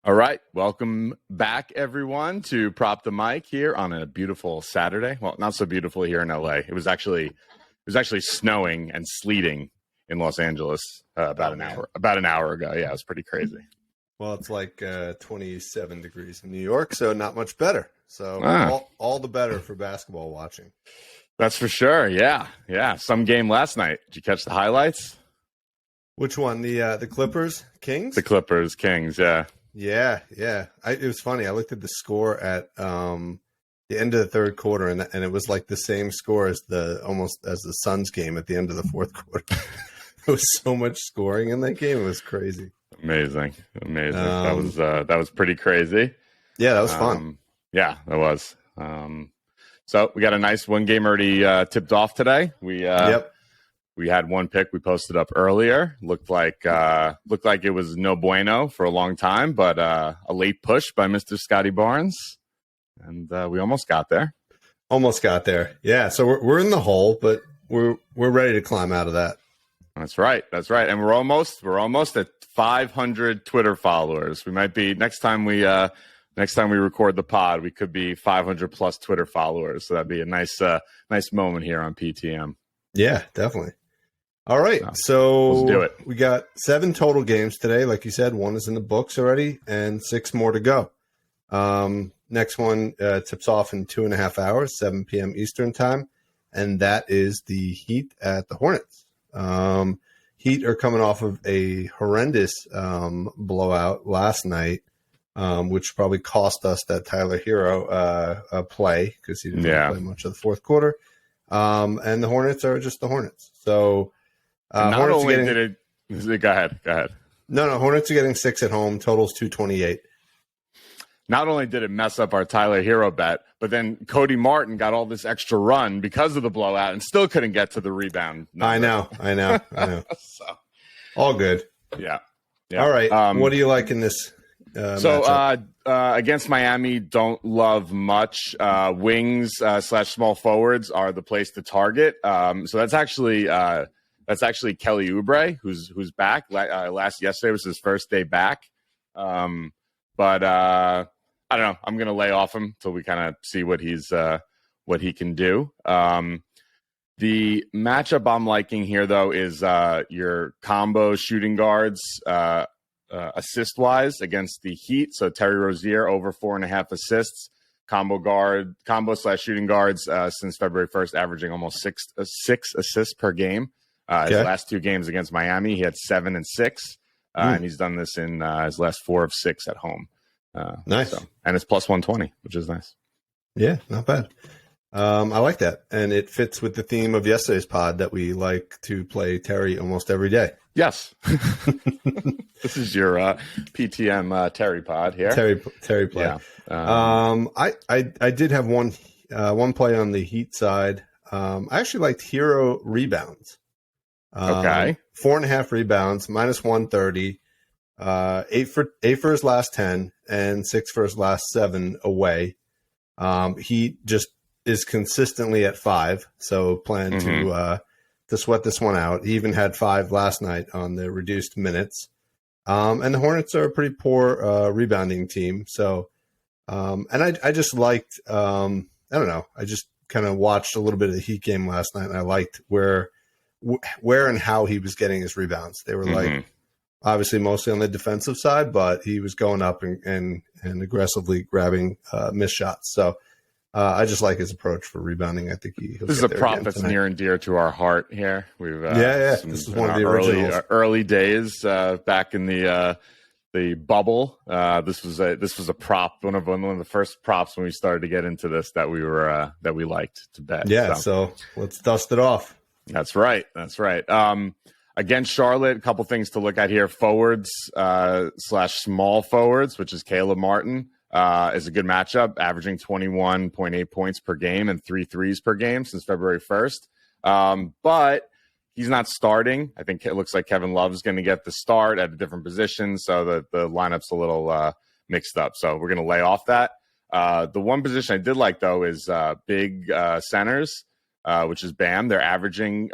All right, welcome back, everyone, to Prop the Mic here on a beautiful Saturday. Well, not so beautiful here in LA. It was actually snowing and sleeting in Los Angeles about an hour ago. Yeah, it was pretty crazy. Well, it's like 27 degrees in New York, so not much better. So all the better for basketball watching. That's for sure. Yeah. Some game last night. Did you catch the highlights? Which one? The Clippers Kings? The Clippers Kings. Yeah. Yeah. It was funny. I looked at the score at the end of the third quarter, and it was like the same score as the Suns game at the end of the fourth quarter. There was so much scoring in that game. It was crazy. Amazing. That was pretty crazy. Yeah, that was fun. Yeah, that was. So we got a nice one game already tipped off today. We had one pick we posted up earlier. Looked like it was no bueno for a long time, but a late push by Mr. Scotty Barnes, and we almost got there. Yeah. So we're in the hole, but we're ready to climb out of that. That's right. And we're almost at 500 Twitter followers. We might be next time we record the pod, we could be 500 plus Twitter followers. So that'd be a nice moment here on PTM. Yeah, definitely. All right, so let's do it. We got 7 total games today. Like you said, 1 is in the books already, and 6 more to go. Next one tips off in 2.5 hours, 7 p.m. Eastern time, and that is the Heat at the Hornets. Heat are coming off of a horrendous blowout last night, which probably cost us that Tyler Hero play because he didn't play much of the fourth quarter. And the Hornets are just the Hornets. So not only did it go ahead. No, Hornets are getting 6 at home. Total's 228. Not only did it mess up our Tyler Hero bet, but then Cody Martin got all this extra run because of the blowout and still couldn't get to the rebound number. I know. So, all good. Yeah. All right. What do you like in this matchup? Against Miami, don't love much. Wings / small forwards are the place to target. So that's actually Kelly Oubre, who's back. Yesterday was his first day back. But I don't know. I'm going to lay off him until we kind of see what he can do. The matchup I'm liking here, though, is your combo shooting guards assist-wise against the Heat. So Terry Rozier over 4.5 assists. Combo/shooting guards since February 1st, averaging almost six assists per game. His last 2 games against Miami, he had 7 and 6. And he's done this in his last 4 of 6 at home. Nice. And it's plus 120, which is nice. Yeah, not bad. I like that. And it fits with the theme of yesterday's pod that we like to play Terry almost every day. Yes. This is your PTM Terry pod here. Terry play. Yeah. I did have one play on the Heat side. I actually liked Hero rebounds. Okay. 4.5 rebounds, minus 130, 8 for his last 10, and 6 for his last 7 away. He just is consistently at 5, so plan to sweat this one out. He even had 5 last night on the reduced minutes. And the Hornets are a pretty poor rebounding team. So, and I just liked, I don't know, I just kind of watched a little bit of the Heat game last night, and I liked where and how he was getting his rebounds. They were like obviously mostly on the defensive side, but he was going up and aggressively grabbing missed shots. So I just like his approach for rebounding. I think this is a prop that's near and dear to our heart here. We've this is one of the early days back in the bubble. This was a prop, one of the first props when we started to get into this that we liked to bet. Yeah, so let's dust it off. That's right. Against Charlotte, a couple things to look at here. Forwards / small forwards, which is Caleb Martin, is a good matchup, averaging 21.8 points per game and 3 threes per game since February 1st. But he's not starting. I think it looks like Kevin Love's going to get the start at a different position, so the lineup's a little mixed up. So we're going to lay off that. The one position I did like, though, is big centers. Which is Bam. They're averaging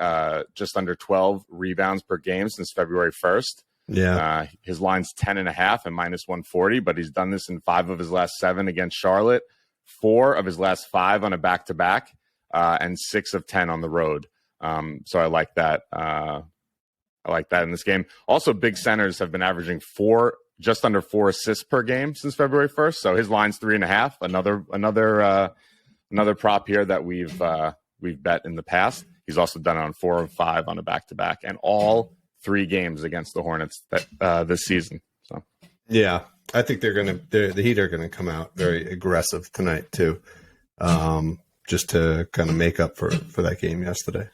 just under 12 rebounds per game since February 1st. His line's 10.5 and -140, but he's done this in 5 of his last 7 against Charlotte, 4 of his last 5 on a back-to-back, and 6 of 10 on the road. So I like that. I like that in this game. Also, big centers have been averaging just under 4 assists per game since February 1st. So his line's 3.5. Another prop here that we've bet in the past. He's also done it on 4 of 5 on a back-to-back, and all 3 games against the Hornets this season. So yeah, I think the Heat are gonna come out very aggressive tonight too, just to kind of make up for that game yesterday.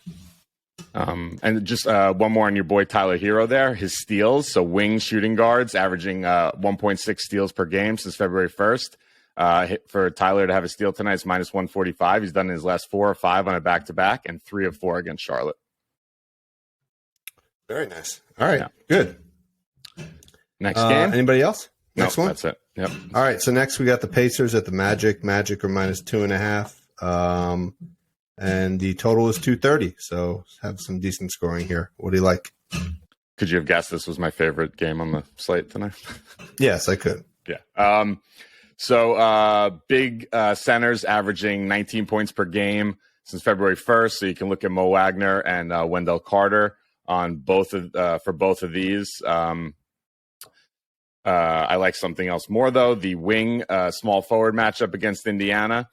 And just one more on your boy Tyler Hero there. His steals, so wing shooting guards averaging 1.6 steals per game since February 1st. For Tyler to have a steal tonight is -145. He's done his last 4 or 5 on a back-to-back and 3 of 4 against Charlotte. Very nice. All right, good. Next game. Anybody else? Next one. That's it. Yep. All right. So next we got the Pacers at the Magic. Magic are -2.5. And the total is 230. So have some decent scoring here. What do you like? Could you have guessed this was my favorite game on the slate tonight? Yes, I could. Yeah. So big centers averaging 19 points per game since February 1st. So you can look at Mo Wagner and Wendell Carter on for both of these. I like something else more, though. The wing small forward matchup against Indiana,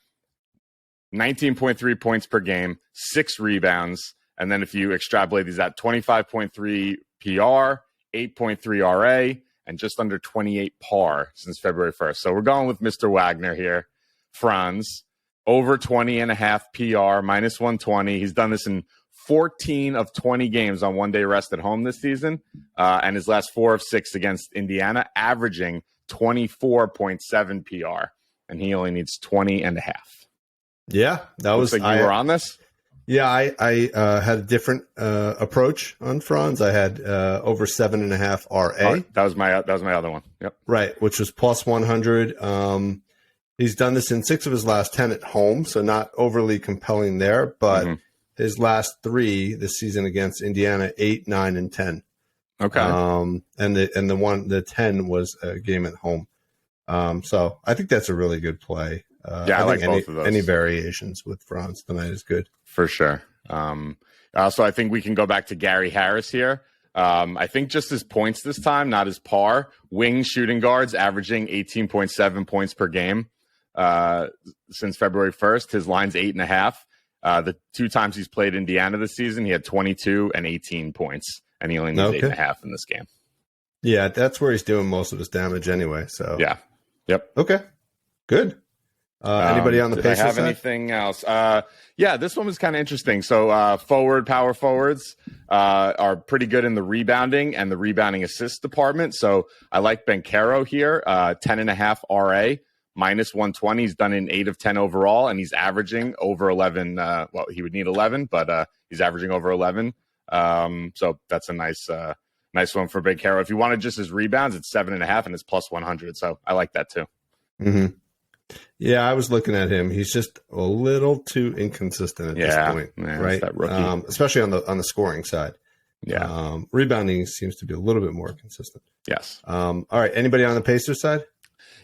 19.3 points per game, 6 rebounds. And then if you extrapolate these at 25.3 PR, 8.3 RA, and just under 28 par since February 1st. So we're going with Mr. Wagner here. Franz, over 20.5 PR, -120. He's done this in 14 of 20 games on one-day rest at home this season, and his last 4 of 6 against Indiana, averaging 24.7 PR, and he only needs 20.5. Yeah, that Looks was. Like you were on this. Yeah, I had a different approach on Franz. I had over 7.5 RA. That was my other one. Yep. Right, which was +100. He's done this in 6 of his last 10 at home, so not overly compelling there, but his last 3 this season against Indiana, 8, 9, and 10. Okay. And the 10 was a game at home. So I think that's a really good play. I like both of those. Any variations with Franz tonight is good. For sure. Also, I think we can go back to Gary Harris here. I think just his points this time, not his par. Wing shooting guards averaging 18.7 points per game since February 1st. His line's 8.5. The 2 times he's played Indiana this season, he had 22 and 18 points, and he only needs 8.5 in this game. Yeah, that's where he's doing most of his damage anyway. So yeah. Yep. Okay. Good. Anybody on the Pacers side? Anything else? This one was kind of interesting. So power forwards are pretty good in the rebounding and the rebounding assist department. So I like Banchero here, 10.5 RA, -120. He's done in 8 of 10 overall, and he's averaging over 11. He would need 11, but he's averaging over 11. So that's a nice one for Banchero. If you wanted just his rebounds, it's 7.5 and it's +100. So I like that too. Mm-hmm. Yeah, I was looking at him. He's just a little too inconsistent at this point, right? That rookie. Especially on the scoring side. Yeah, rebounding seems to be a little bit more consistent. Yes. All right. Anybody on the Pacers side?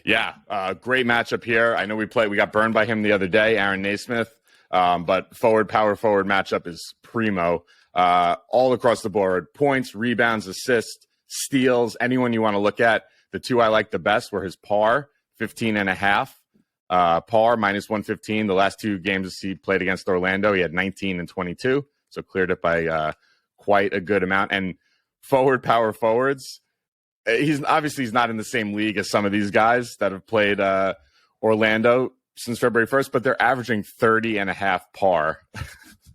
Yeah, great matchup here. I know we got burned by him the other day, Aaron Naismith. But power forward matchup is primo. All across the board: points, rebounds, assists, steals. Anyone you want to look at. The 2 I like the best were his par, 15.5. Par -115. The last 2 games he played against Orlando, he had 19 and 22, so cleared it by quite a good amount. And power forwards, he's not in the same league as some of these guys that have played Orlando since February 1st, but they're averaging 30.5 par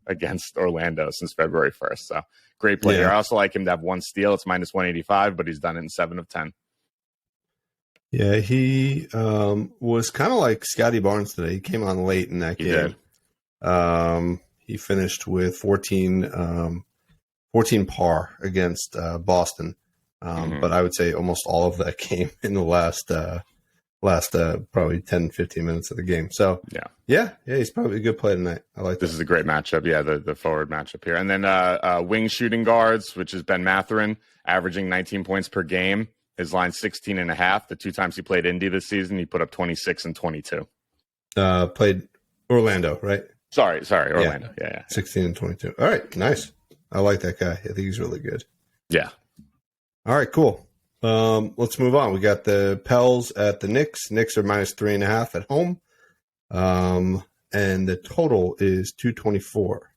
against Orlando since February 1st. So great player. I also like him to have 1 steal. It's -185, but he's done it in 7 of 10. Yeah, he was kind of like Scotty Barnes today. He came on late in that game. He finished with 14 par against Boston. But I would say almost all of that came in the last probably 10, 15 minutes of the game. So yeah, he's probably a good play tonight. I like this. Is a great matchup. Yeah, the forward matchup here. And then wing shooting guards, which is Ben Mathurin, averaging 19 points per game. His line 16.5. The 2 times he played Indy this season, he put up 26 and 22. Played Orlando, right? Sorry, Orlando. Yeah. 16 and 22. All right, nice. I like that guy. I think he's really good. Yeah. All right, cool. Let's move on. We got the Pels at the Knicks. Knicks are minus 3.5 at home. And the total is 224.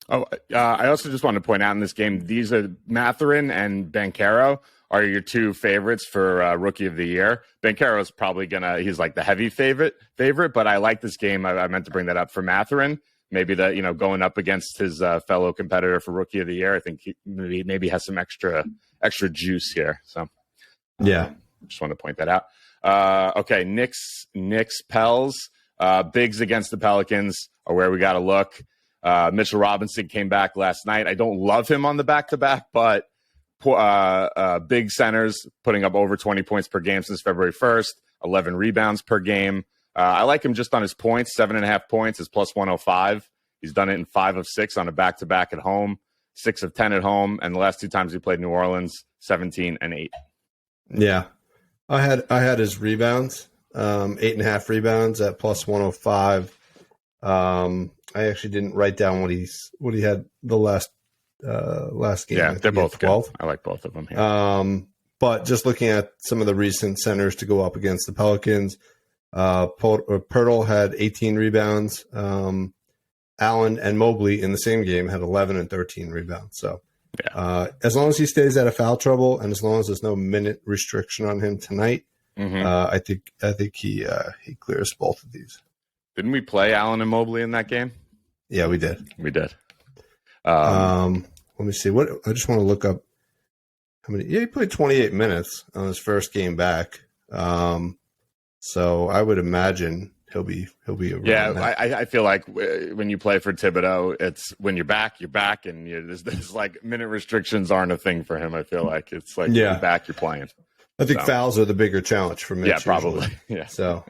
Oh, I also just wanted to point out in this game, these are Mathurin and Banchero are your 2 favorites for Rookie of the Year. Banchero is probably he's like the heavy favorite, but I like this game. I meant to bring that up for Mathurin. Maybe going up against his fellow competitor for Rookie of the Year. I think he maybe has some extra juice here. So yeah, just want to point that out. Okay, Knicks Pels. Bigs against the Pelicans are where we got to look. Mitchell Robinson came back last night. I don't love him on the back-to-back, but big centers putting up over 20 points per game since February 1st, 11 rebounds per game. I like him just on his points, 7.5 points is plus 105. He's done it in 5 of 6 on a back-to-back at home, 6 of 10 at home, and the last 2 times he played New Orleans, 17 and 8. Yeah, I had his rebounds, 8.5 rebounds at plus 105. I actually didn't write down what he had the last game. Yeah, they're both 12. Good. I like both of them here. But just looking at some of the recent centers to go up against the Pelicans, Pirtle had 18 rebounds. Allen and Mobley in the same game had 11 and 13 rebounds. So as long as he stays out of foul trouble and as long as there's no minute restriction on him tonight, I think he clears both of these. Didn't we play Allen and Mobley in that game? Yeah, we did. Let me see. I just want to look up how many. Yeah, he played 28 minutes on his first game back. So I would imagine he'll be around. Yeah, I feel like when you play for Thibodeau, it's when you're back, and there's like minute restrictions aren't a thing for him. I feel like it's like you're back, you're playing. I think fouls are the bigger challenge for Mitch. Yeah, probably. Usually. Yeah. So,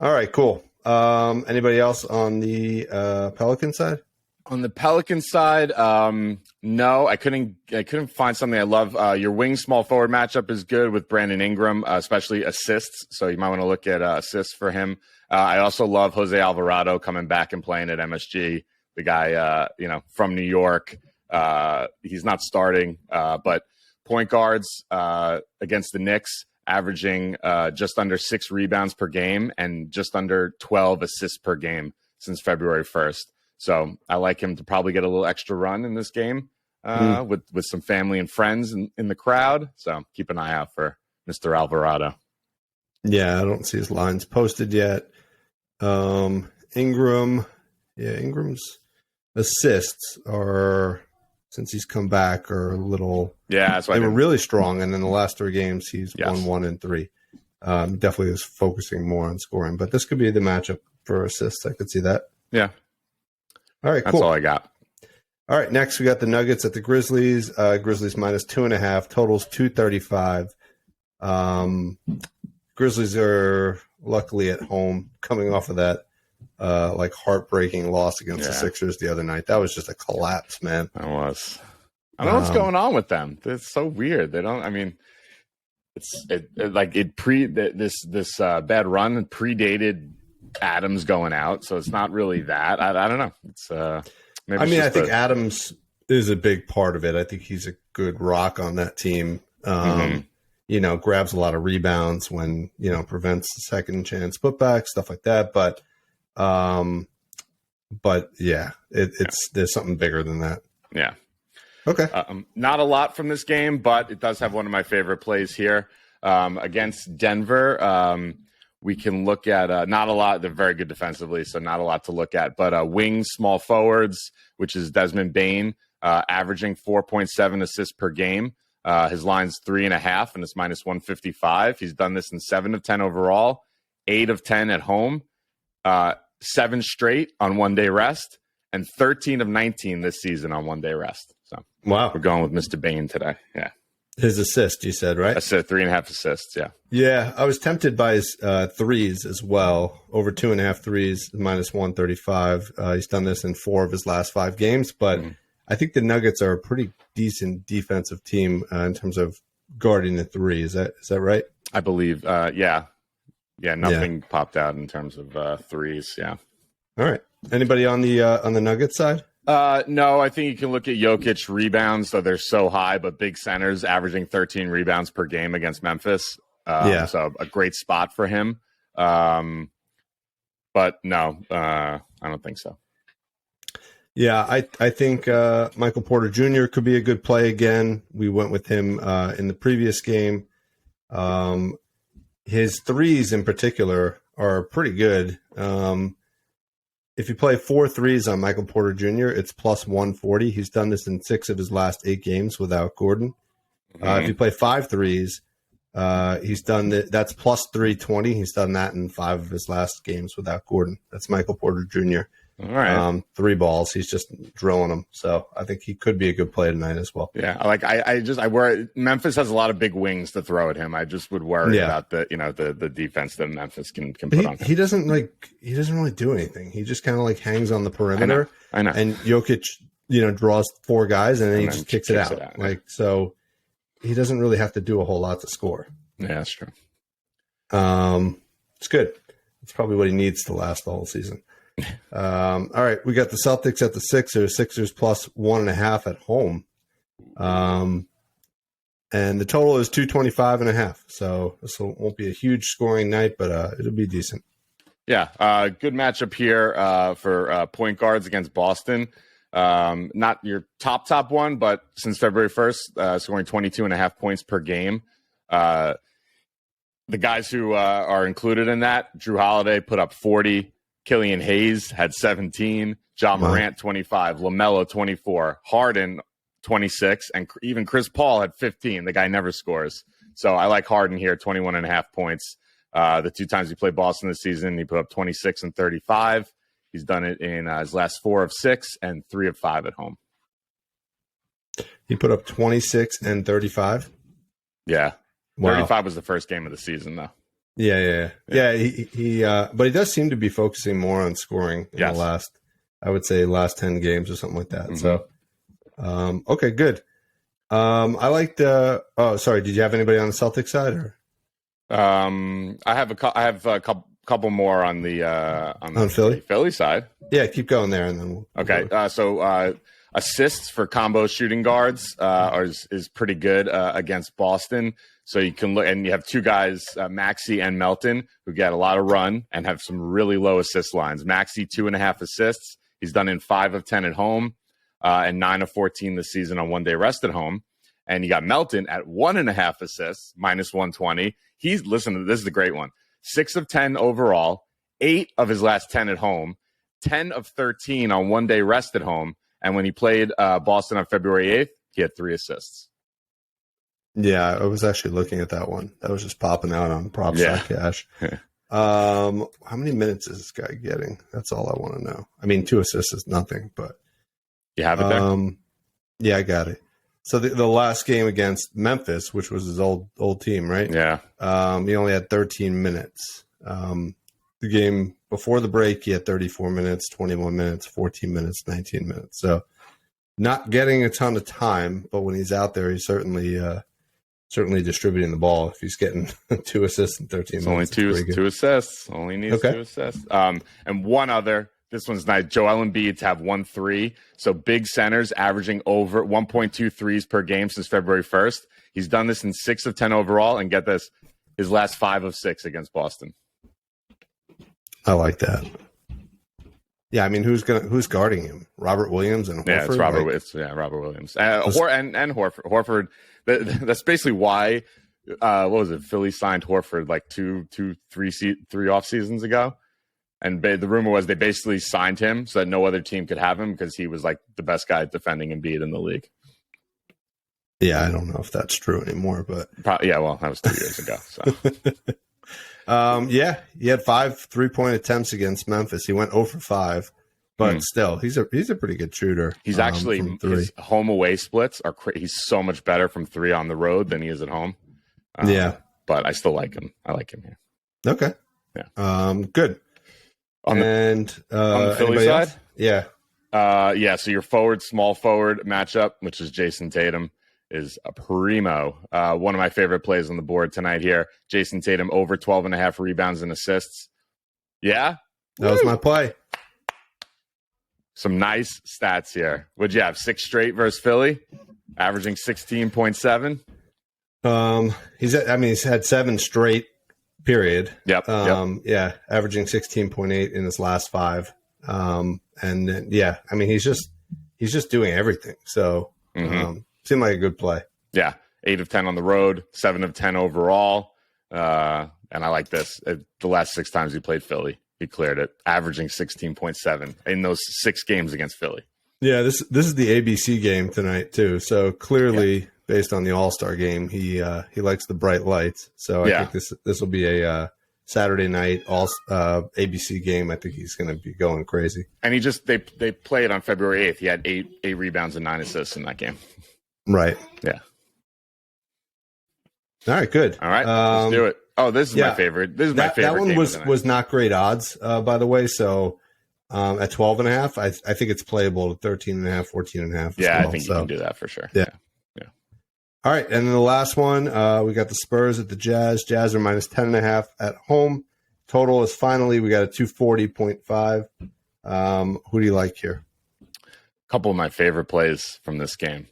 all right, cool. Anybody else on the Pelican side? On the Pelican side, no, I couldn't find something I love. Your wing small forward matchup is good with Brandon Ingram, especially assists. So you might want to look at assists for him. I also love Jose Alvarado coming back and playing at MSG. The guy, from New York. He's not starting, but point guards against the Knicks, averaging just under 6 rebounds per game and just under 12 assists per game since February 1st. So I like him to probably get a little extra run in this game with some family and friends in the crowd. So keep an eye out for Mr. Alvarado. Yeah, I don't see his lines posted yet. Ingram's assists are, since he's come back, are a little. Yeah, that's why they were really strong, and in the last 3 games, he's 1, 1, and 3. Definitely is focusing more on scoring, but this could be the matchup for assists. I could see that. Yeah. All right, cool. That's all I got. All right, next we got the Nuggets at the Grizzlies. Grizzlies minus 2.5. Totals 235. Grizzlies are luckily at home, coming off of that heartbreaking loss against the Sixers the other night. That was just a collapse, man. That was. I don't know what's going on with them. It's so weird. They don't. I mean, this bad run predated Adams going out, so it's not really that. I don't know. It's maybe. I think Adams is a big part of it. I think he's a good rock on that team. Grabs a lot of rebounds when prevents the second chance putback, stuff like that. But yeah, there's something bigger than that. Yeah. Okay. Not a lot from this game, but it does have one of my favorite plays here against Denver. We can look at not a lot. They're very good defensively, so not a lot to look at. But wing small forwards, which is Desmond Bane, averaging 4.7 assists per game. His line's 3.5, and it's minus 155. He's done this in 7 of 10 overall, 8 of 10 at home, 7 straight on 1-day rest, and 13 of 19 this season on 1-day rest. So wow, we're going with Mr. Bane today. Yeah. His assist, you said, right? Assist, 3.5 assists, yeah. Yeah, I was tempted by his threes as well. Over 2.5 threes, minus 135. He's done this in 4 of his last 5 games, but I think the Nuggets are a pretty decent defensive team in terms of guarding the three. Is that right? I believe. Yeah. Nothing popped out in terms of threes. Yeah. All right. Anybody on the Nuggets side? No, I think you can look at Jokic rebounds, though they're so high, but big centers averaging 13 rebounds per game against Memphis. So a great spot for him. But no, I don't think so. Yeah, I think Michael Porter Jr. could be a good play again. We went with him in the previous game. His threes in particular are pretty good. If you play 4 threes on Michael Porter Jr., it's plus 140. He's done this in 6 of his last 8 games without Gordon. If you play 5 threes, he's done that's plus 320. He's done that in 5 of his last games without Gordon. That's Michael Porter Jr. All right. 3 balls. He's just drilling them. So I think he could be a good play tonight as well. Yeah. I worry. Memphis has a lot of big wings to throw at him. I just would worry about the defense that Memphis can put on him. He doesn't really do anything. He just kind of hangs on the perimeter. I know. And Jokic, draws 4 guys and then he just kicks it out. So he doesn't really have to do a whole lot to score. Yeah, that's true. It's good. It's probably what he needs to last the whole season. All right, we got the Celtics at the Sixers. Sixers plus 1.5 at home, and the total is 225.5. So this won't be a huge scoring night, but it'll be decent. Yeah, good matchup here for point guards against Boston. Not your top one, but since February 1st, scoring 22.5 points per game. The guys who are included in that: Drew Holiday put up 40. Killian Hayes had 17, Ja Morant 25, LaMelo 24, Harden 26, and even Chris Paul had 15. The guy never scores. So I like Harden here, 21.5 points. The 2 times he played Boston this season, he put up 26 and 35. He's done it in his last 4 of 6 and 3 of 5 at home. He put up 26 and 35? Yeah. Wow. 35 was the first game of the season, though. Yeah. He but he does seem to be focusing more on scoring in the last 10 games or something like that. So, okay, good. I like the. Oh, sorry. Did you have anybody on the Celtics side or? I have a couple more on the Philly side. Yeah, keep going there, and then okay. So assists for combo shooting guards is pretty good against Boston. So you can look, and you have 2 guys, Maxey and Melton, who get a lot of run and have some really low assist lines. Maxey, 2.5 assists. He's done in 5 of 10 at home and 9 of 14 this season on 1 day rest at home. And you got Melton at 1.5 assists, minus 120. Listen, this is the great one. 6 of 10 overall, 8 of his last 10 at home, 10 of 13 on 1 day rest at home. And when he played Boston on February 8th, he had 3 assists. Yeah, I was actually looking at that one. That was just popping out on props.cash. How many minutes is this guy getting? That's all I want to know. I mean, 2 assists is nothing, but you have it there. Yeah, I got it. So the last game against Memphis, which was his old team, right? Yeah. He only had 13 minutes. The game before the break, he had 34 minutes, 21 minutes, 14 minutes, 19 minutes. So not getting a ton of time, but when he's out there, he's certainly distributing the ball. If he's getting 2 assists in 13 minutes. Only two assists. Only needs 2 assists. And one other, this one's nice. Joel Embiid to have 1 3. So big centers averaging over 1.2 threes per game since February 1st. He's done this in 6 of 10 overall. And get this, his last 5 of 6 against Boston. I like that. Yeah, I mean, who's guarding him? Robert Williams and Horford? Yeah, it's Robert Williams. And Horford. Horford, that's basically why, what was it, Philly signed Horford like 3 off seasons ago. And the rumor was they basically signed him so that no other team could have him because he was like the best guy at defending Embiid in the league. Yeah, I don't know if that's true anymore, but well, that was 2 years ago. So. He had 5 3-point attempts against Memphis. He went 0 for 5, but still, he's a pretty good shooter. He's actually his home away splits are he's so much better from 3 on the road than he is at home. But I still like him. I like him here. Okay. Yeah. Good. On the Philly side, else? Yeah. Yeah, so your forward, small forward matchup, which is Jayson Tatum, is a primo. One of my favorite plays on the board tonight here. Jayson Tatum over 12.5 rebounds and assists. Yeah? That was my play. Some nice stats here. What'd you have? 6 straight versus Philly, averaging 16.7. He's had 7 straight, period. Yep. Yeah, averaging 16.8 in his last 5. And then, yeah, I mean, he's just doing everything. So, seemed like a good play. Yeah. 8 of 10 on the road, 7 of 10 overall. And I like this. The last 6 times he played Philly, he cleared it, averaging 16.7 in those 6 games against Philly. Yeah, this is the ABC game tonight too. So clearly, based on the All-Star game, he likes the bright lights. So I think this will be a Saturday night ABC game. I think he's going to be going crazy. And they played on February 8th. He had 8 rebounds and 9 assists in that game. Right. Yeah. All right. Good. All right. Let's do it. Oh, this is my favorite. This is my favorite. That one was not great odds, by the way. So at 12.5, I think it's playable at 13.5, 14.5. Yeah, well. I think you can do that for sure. Yeah. All right, and then the last one, we got the Spurs at the Jazz. Jazz are minus 10.5 at home. Total is finally, we got a 240.5. Who do you like here? A couple of my favorite plays from this game.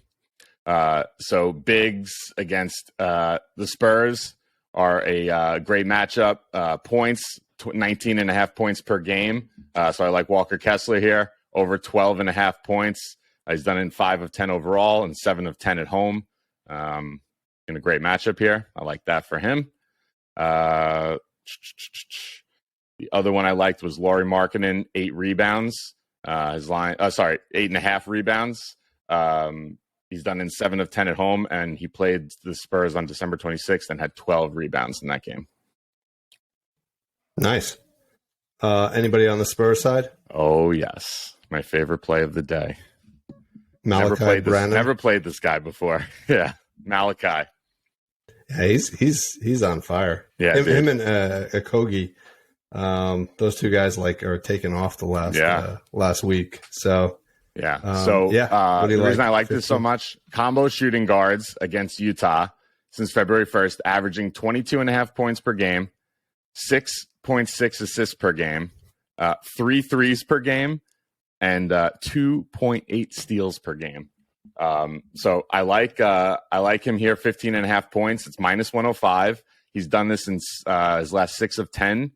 So bigs against the Spurs are a great matchup. Points, 19.5 points per game. So I like Walker Kessler here, over 12.5 points. He's done in 5 of 10 overall and 7 of 10 at home. In a great matchup here. I like that for him. The other one I liked was Lauri Markkanen, 8 rebounds. 8.5 rebounds. He's done in 7 of 10 at home, and he played the Spurs on December 26th and had 12 rebounds in that game. Nice. Anybody on the Spurs side? Oh, yes. My favorite play of the day. Malaki Branham. Never played this guy before. Yeah, Malaki. Yeah, he's on fire. Yeah, him and Okogie, those 2 guys are taking off the last week. So yeah. The reason I like this so much: combo shooting guards against Utah since February 1st, averaging 22.5 points per game, 6.6 assists per game, 3 threes per game, and 2.8 steals per game. So I like him here, 15.5 points. It's minus 105. He's done this in his last 6 of 10,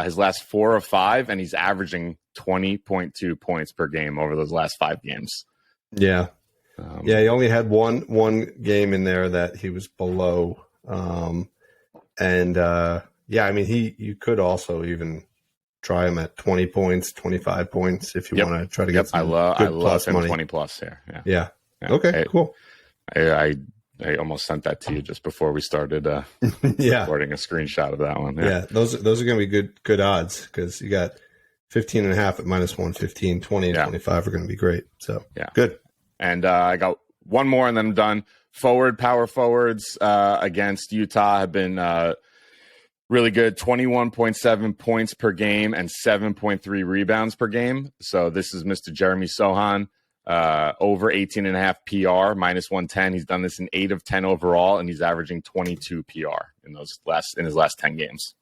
his last 4 of 5, and he's averaging 20.2 points per game over those last 5 games. Yeah. He only had one game in there that he was below. I mean, you could also even try him at 20 points, 25 points if you want to try to get some I love him money. 20 plus here. Yeah. Okay, cool. I almost sent that to you just before we started recording a screenshot of that one. Yeah, those are going to be good odds because you got 15.5 at minus 115, 20 and 25 are going to be great. So good. And I got one more and then I'm done. Power forwards against Utah have been really good, 21.7 points per game and 7.3 rebounds per game. So this is Mr. Jeremy Sohan, over 18.5 PR, minus 110. He's done this in 8 of 10 overall, and he's averaging 22 PR in his last 10 games.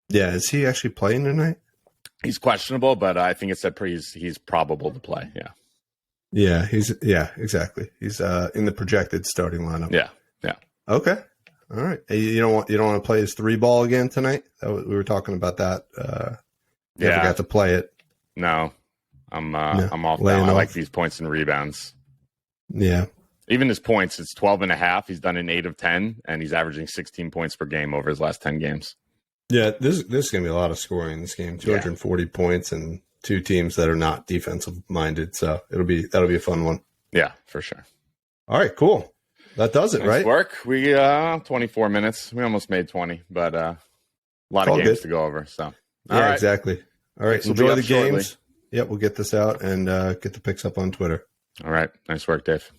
Yeah, is he actually playing tonight? He's questionable, but I think it said he's probable to play. Yeah, exactly. He's in the projected starting lineup. Yeah. Okay. All right. You don't want to play his 3-ball again tonight? We were talking about that. Never got to play it. No, I'm off now. I like these points and rebounds. Yeah. Even his points, it's 12.5. He's done in 8 of 10, and he's averaging 16 points per game over his last 10 games. Yeah, this is going to be a lot of scoring in this game. 240 points and 2 teams that are not defensive minded. So that'll be a fun one. Yeah, for sure. All right, cool. That does it, nice right? Work. We 24 minutes. We almost made 20, but a lot of games to go over. So right. Exactly. All right, enjoy the games. Yep, we'll get this out and get the picks up on Twitter. All right. Nice work, Dave.